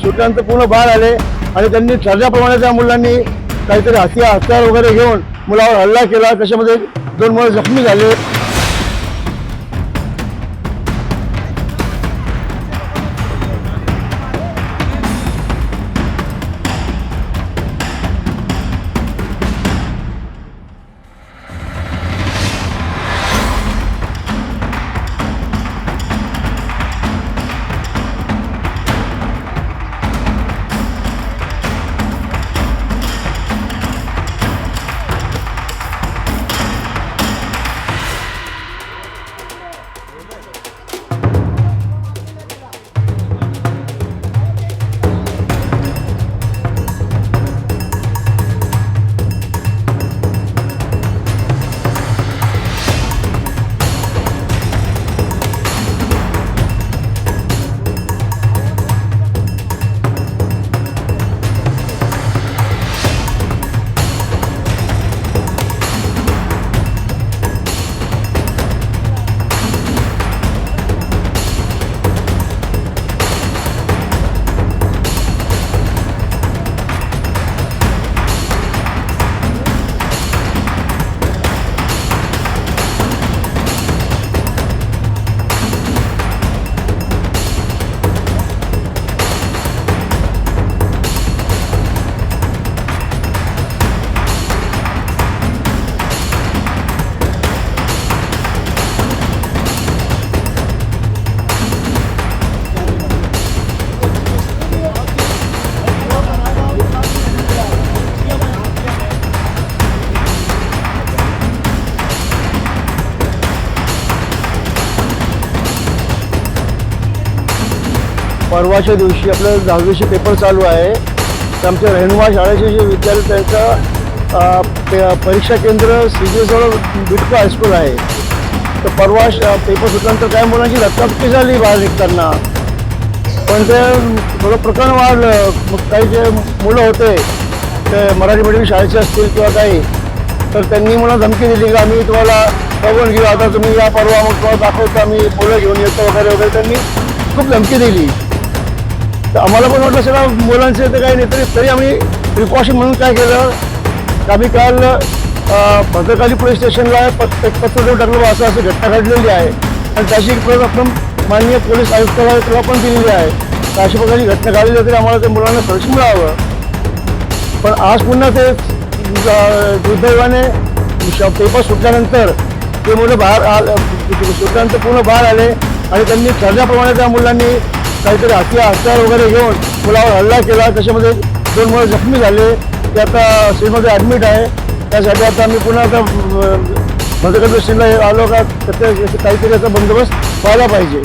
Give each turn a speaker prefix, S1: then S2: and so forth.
S1: सुटल्यानंतर पूर्ण बाहेर आले आणि त्यांनी ठरल्याप्रमाणे त्या मुलांनी काहीतरी हत्यार वगैरे घेऊन मुलावर हल्ला केला. त्याच्यामध्ये 2 मुलं जखमी झाले. परवाच्या दिवशी आपलं 10वीचे पेपर चालू आहे. तर आमच्या रेणुमा शाळेचे जे विद्यार्थी त्यांचं परीक्षा केंद्र सीजेजवळ बिटको हायस्कूल आहे. तर परवा पेपर सुटल्यानंतर काही मुलांची धक्काबुक्की झाली बाहेर निघताना. पण ते थोडं प्रकरण वाढलं. मग काही जे मुलं होते ते मराठी मीडियम शाळेचे असतील किंवा काही, तर त्यांनी मला धमकी दिली की आम्ही तुम्हाला बघून घेऊ, आता तुम्ही या परवा मग तुम्हाला दाखवतो, आम्ही मुलं घेऊन येतो वगैरे वगैरे. त्यांनी खूप धमकी दिली. तर आम्हाला पण वाटलं सगळ्या मुलांचे तर काही नाही, तरी आम्ही प्रिकॉशन म्हणून काय केलं की आम्ही काल भद्रकाली पोलीस स्टेशनला एक पत्र देऊन टाकलं, असं असं घटना घडलेली आहे आणि त्याची प्रत आपण माननीय पोलीस आयुक्तालयाला पण दिलेली आहे. तर अशा प्रकारची घटना घडलेली तरी आम्हाला त्या मुलांना संरक्षण मिळावं. पण आज पुन्हा ते दुर्दैवाने पेपर सुटल्यानंतर ते मुलं सुटल्यानंतर पूर्ण बाहेर आले आणि त्यांनी ठरल्याप्रमाणे त्या मुलांनी काहीतरी हत्यार वगैरे घेऊन मुलावर हल्ला केला. त्याच्यामध्ये 2 मुलं जखमी झाले. ते आता सिव्हिलमध्ये ॲडमिट आहे. त्यासाठी आता आम्ही पुन्हा आता भद्रकाली स्टेशनला आलो का काहीतरी याचा बंदोबस्त व्हायला पाहिजे.